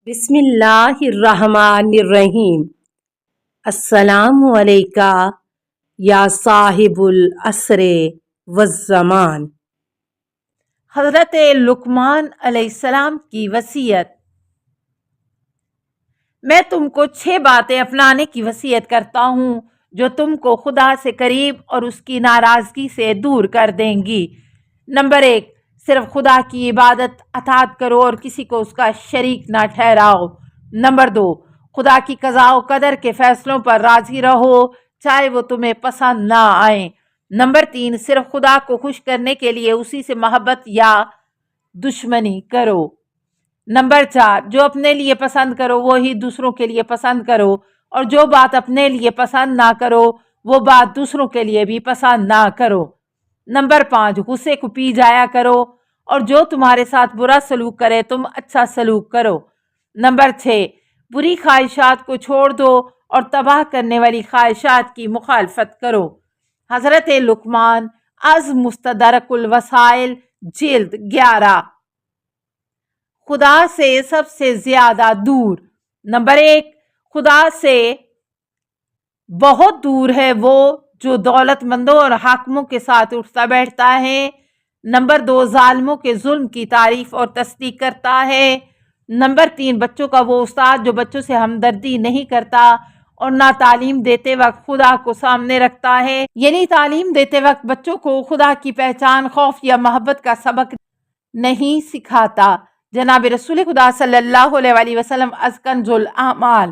بسم اللہ الرحمن الرحیم۔ السلام علیکہ یا صاحب العصر والزمان۔ حضرت لقمان علیہ السلام کی وصیت۔ میں تم کو 6 باتیں اپنانے کی وصیت کرتا ہوں جو تم کو خدا سے قریب اور اس کی ناراضگی سے دور کر دیں گی۔ نمبر 1، صرف خدا کی عبادت اطاعت کرو اور کسی کو اس کا شریک نہ ٹھہراؤ۔ نمبر 2، خدا کی قضاء و قدر کے فیصلوں پر راضی رہو چاہے وہ تمہیں پسند نہ آئیں۔ نمبر 3، صرف خدا کو خوش کرنے کے لیے اسی سے محبت یا دشمنی کرو۔ نمبر 4، جو اپنے لیے پسند کرو وہی دوسروں کے لیے پسند کرو، اور جو بات اپنے لیے پسند نہ کرو وہ بات دوسروں کے لیے بھی پسند نہ کرو۔ نمبر 5، غصے کو پی جایا کرو، اور جو تمہارے ساتھ برا سلوک کرے تم اچھا سلوک کرو۔ نمبر 6، بری خواہشات کو چھوڑ دو اور تباہ کرنے والی خواہشات کی مخالفت کرو۔ حضرت لقمان از مستدرک الوسائل، جلد 11۔ خدا سے سب سے زیادہ دور۔ نمبر 1، خدا سے بہت دور ہے وہ جو دولت مندوں اور حاکموں کے ساتھ اٹھتا بیٹھتا ہے۔ نمبر 2، ظالموں کے ظلم کی تعریف اور تصدیق کرتا ہے۔ نمبر 3، بچوں کا وہ استاد جو بچوں سے ہمدردی نہیں کرتا اور نہ تعلیم دیتے وقت خدا کو سامنے رکھتا ہے، یعنی تعلیم دیتے وقت بچوں کو خدا کی پہچان، خوف یا محبت کا سبق نہیں سکھاتا۔ جناب رسول خدا صلی اللہ علیہ وسلم از کنز الاعمال۔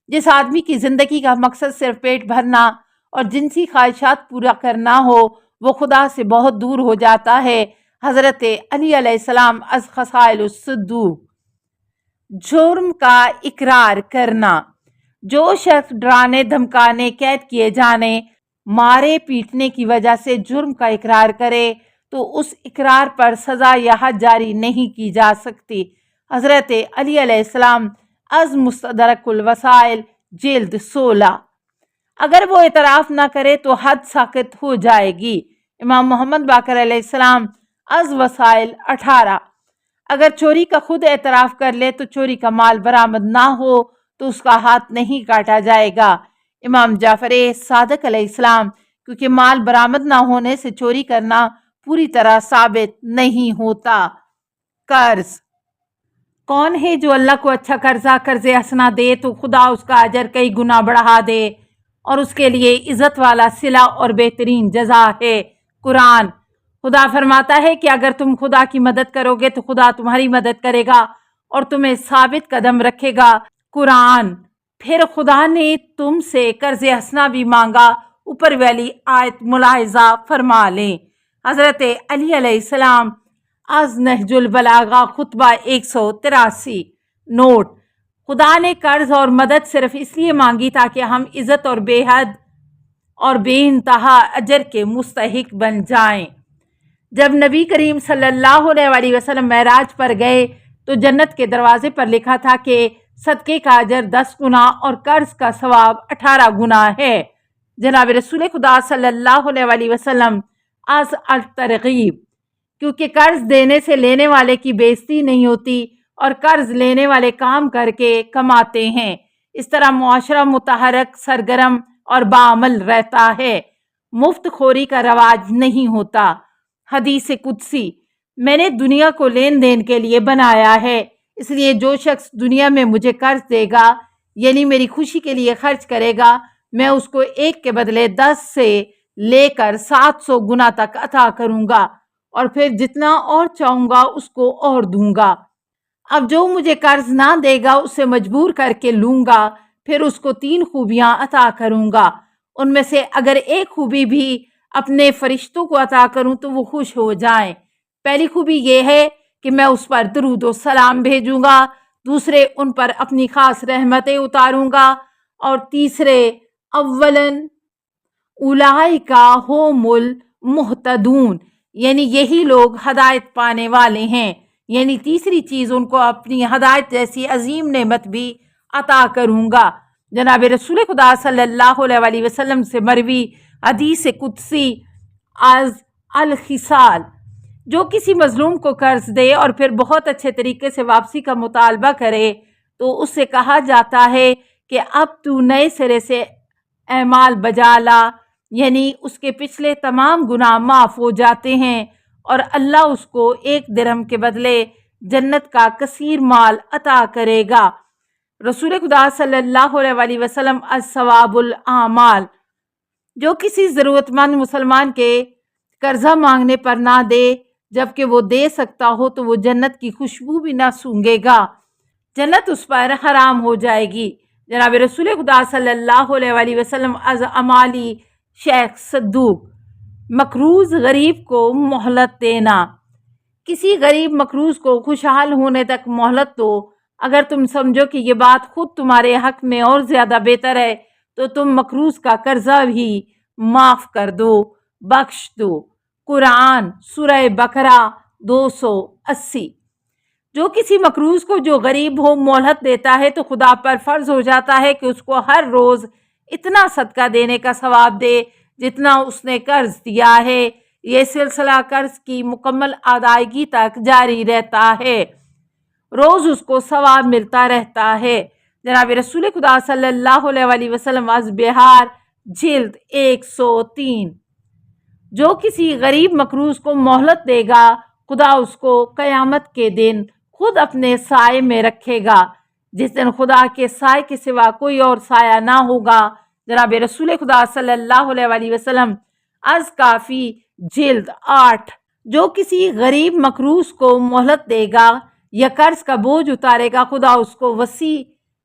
جس آدمی کی زندگی کا مقصد صرف پیٹ بھرنا اور جنسی خواہشات پورا کرنا ہو وہ خدا سے بہت دور ہو جاتا ہے۔ حضرت علی علیہ السلام از خصائل الصدوق۔ جرم کا اقرار کرنا۔ جو شخص ڈرانے دھمکانے، قید کیے جانے، مارے پیٹنے کی وجہ سے جرم کا اقرار کرے تو اس اقرار پر سزا یا حد جاری نہیں کی جا سکتی۔ حضرت علی علیہ السلام از مستدرک الوسائل، جلد 16۔ اگر وہ اعتراف نہ کرے تو حد ساقط ہو جائے گی۔ امام محمد باقر علیہ السلام از وسائل، 18۔ اگر چوری کا خود اعتراف کر لے تو چوری کا مال برآمد نہ ہو تو اس کا ہاتھ نہیں کاٹا جائے گا۔ امام جعفر صادق علیہ السلام، کیونکہ مال برآمد نہ ہونے سے چوری کرنا پوری طرح ثابت نہیں ہوتا۔ قرض۔ کون ہے جو اللہ کو اچھا قرض حسنہ دے تو خدا اس کا اجر کئی گنا بڑھا دے اور اس کے لیے عزت والا صلہ اور بہترین جزا ہے۔ قرآن۔ خدا فرماتا ہے کہ اگر تم خدا کی مدد کرو گے تو خدا تمہاری مدد کرے گا اور تمہیں ثابت قدم رکھے گا۔ قرآن۔ پھر خدا نے تم سے قرض حسنہ بھی مانگا، اوپر والی آیت ملاحظہ فرما لیں۔ حضرت علی علیہ السلام از نہج البلاغہ، خطبہ 183۔ نوٹ: خدا نے قرض اور مدد صرف اس لیے مانگی تاکہ ہم عزت اور بے حد اور بے انتہا اجر کے مستحق بن جائیں۔ جب نبی کریم صلی اللہ علیہ وسلم معراج پر گئے تو جنت کے دروازے پر لکھا تھا کہ صدقے کا اجر 10 گنا اور قرض کا ثواب 18 گنا ہے۔ جناب رسول خدا صلی اللہ علیہ وسلم از الترغیب۔ کیونکہ قرض دینے سے لینے والے کی بےعزتی نہیں ہوتی اور قرض لینے والے کام کر کے کماتے ہیں، اس طرح معاشرہ متحرک، سرگرم اور باعمل رہتا ہے، مفت خوری کا رواج نہیں ہوتا۔ حدیث قدسی: میں نے دنیا کو لین دین کے لیے بنایا ہے، اس لیے جو شخص دنیا میں مجھے قرض دے گا یعنی میری خوشی کے لیے خرچ کرے گا، میں اس کو 1 کے بدلے 10 سے لے کر 700 گنا تک عطا کروں گا، اور پھر جتنا اور چاہوں گا اس کو اور دوں گا۔ اب جو مجھے قرض نہ دے گا اسے مجبور کر کے لوں گا، پھر اس کو 3 خوبیاں عطا کروں گا، ان میں سے اگر ایک خوبی بھی اپنے فرشتوں کو عطا کروں تو وہ خوش ہو جائیں۔ پہلی خوبی یہ ہے کہ میں اس پر درود و سلام بھیجوں گا، دوسرے ان پر اپنی خاص رحمتیں اتاروں گا، اور تیسرے اولاً اولئک ھم المہتدون، یعنی یہی لوگ ہدایت پانے والے ہیں، یعنی تیسری چیز ان کو اپنی ہدایت جیسی عظیم نعمت بھی عطا کروں گا۔ جناب رسول خدا صلی اللہ علیہ وسلم سے مروی حدیث قدسی از الخصال: جو کسی مظلوم کو قرض دے اور پھر بہت اچھے طریقے سے واپسی کا مطالبہ کرے تو اس سے کہا جاتا ہے کہ اب تو نئے سرے سے اعمال بجا لا، یعنی اس کے پچھلے تمام گناہ معاف ہو جاتے ہیں اور اللہ اس کو 1 درہم کے بدلے جنت کا کثیر مال عطا کرے گا۔ رسول خدا صلی اللہ علیہ وسلم الثواب الاعمال، جو کسی ضرورت مند مسلمان کے قرضہ مانگنے پر نہ دے جبکہ وہ دے سکتا ہو تو وہ جنت کی خوشبو بھی نہ سونگے گا، جنت اس پر حرام ہو جائے گی۔ جناب رسول خدا صلی اللہ علیہ وسلم از امالی شیخ صدوق، مقروض غریب کو مہلت دینا۔ کسی غریب مقروض کو خوشحال ہونے تک مہلت دو۔ اگر تم سمجھو کہ یہ بات خود تمہارے حق میں اور زیادہ بہتر ہے تو تم مقروض کا قرضہ بھی معاف کر دو، بخش دو۔ قرآن سورہ بقرہ 280۔ جو کسی مقروض کو جو غریب ہو مہلت دیتا ہے تو خدا پر فرض ہو جاتا ہے کہ اس کو ہر روز اتنا صدقہ دینے کا ثواب دے جتنا اس نے قرض دیا ہے۔ یہ سلسلہ قرض کی مکمل ادائیگی تک جاری رہتا ہے، روز اس کو ثواب ملتا رہتا ہے۔ جناب رسول خدا صلی اللہ علیہ وسلم از بہار جلد 103۔ جو کسی غریب مقروض کو مہلت دے گا خدا اس کو قیامت کے دن خود اپنے سائے میں رکھے گا، جس دن خدا کے سائے کے سوا کوئی اور سایہ نہ ہوگا۔ جناب رسول خدا صلی اللہ علیہ وسلم از کافی جلد 8۔ جو کسی غریب مقروض کو مہلت دے گا یا قرض کا بوجھ اتارے گا خدا اس کو وسیع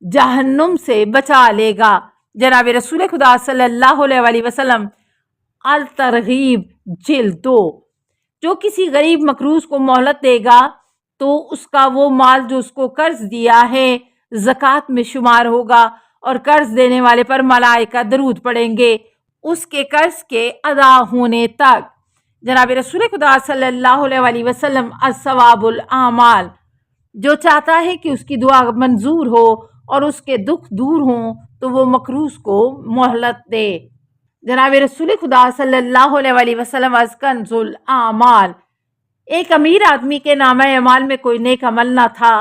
جہنم سے بچا لے گا۔ جناب رسول خدا صلی اللہ علیہ وسلم الترغیب جلد 2۔ جو کسی غریب مقروض کو مہلت دے گا تو اس کا وہ مال جو اس کو قرض دیا ہے زکوٰۃ میں شمار ہوگا اور قرض دینے والے پر ملائکہ درود پڑھیں گے اس کے قرض کے ادا ہونے تک۔ جناب رسول خدا صلی اللہ علیہ وسلم الثواب الاعمال، جو چاہتا ہے کہ اس کی دعا منظور ہو اور اس کے دکھ دور ہوں تو وہ مقروض کو مہلت دے۔ جناب رسول خدا صلی اللہ علیہ وسلم از کنز الاعمال، ایک امیر آدمی کے نامہ اعمال میں کوئی نیک عمل نہ تھا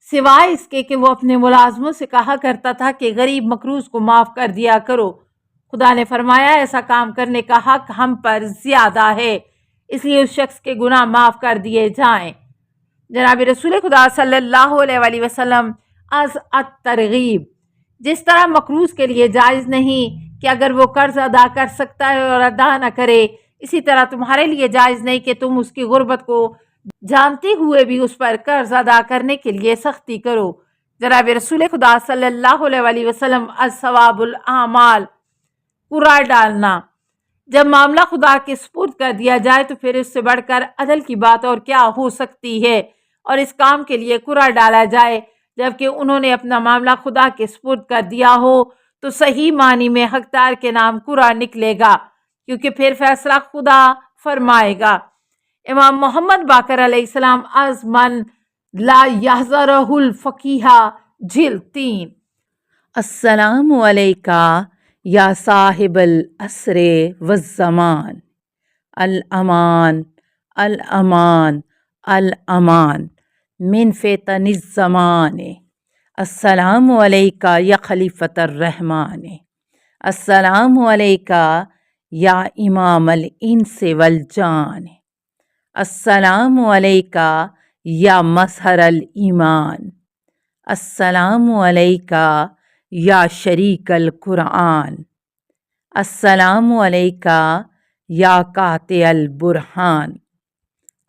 سوائے اس کے کہ وہ اپنے ملازموں سے کہا کرتا تھا کہ غریب مقروض کو معاف کر دیا کرو۔ خدا نے فرمایا ایسا کام کرنے کا حق ہم پر زیادہ ہے، اس لیے اس شخص کے گناہ معاف کر دیے جائیں۔ جناب رسول خدا صلی اللہ علیہ وسلم از الترغیب، جس طرح مقروض کے لیے جائز نہیں کہ اگر وہ قرض ادا کر سکتا ہے اور ادا نہ کرے، اسی طرح تمہارے لیے جائز نہیں کہ تم اس کی غربت کو جانتے ہوئے بھی اس پر قرض ادا کرنے کے لیے سختی کرو۔ جناب رسول خدا صلی اللہ علیہ وسلم الثواب الاعمال، قرار ڈالنا۔ جب معاملہ خدا کے سپرد کر دیا جائے تو پھر اس سے بڑھ کر عدل کی بات اور کیا ہو سکتی ہے، اور اس کام کے لیے قرار ڈالا جائے جبکہ انہوں نے اپنا معاملہ خدا کے سپرد کر دیا ہو تو صحیح معنی میں حقدار کے نام قرار نکلے گا، کیونکہ پھر فیصلہ خدا فرمائے گا۔ امام محمد باقر علیہ السلام از من لا یحذرہ الفقیہ جلد 3۔ السلام علیکہ یا صاحب العصر والزمان، الامان الامان الامان من فتن الزمان۔ السلام علیکہ یا خلیفۃ الرحمن، السلام علیکہ یا امام الانس والجان، السلام علیکہ یا مظہر الایمان، السلام علیکہ یا شریک القرآن، السلام علیکہ یا قاطع البرہان،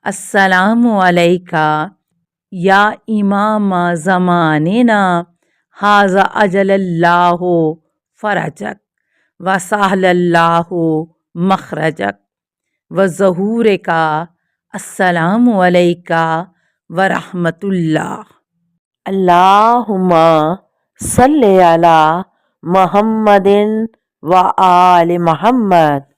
السلام علیکہ یا امام زماننا ھذا اجل اللہ فرجک وسہل اللہ مخرجک وظہورک۔ السلام علیکہ ورحمۃ اللہ۔ اللہم صلی علی محمد و آل محمد۔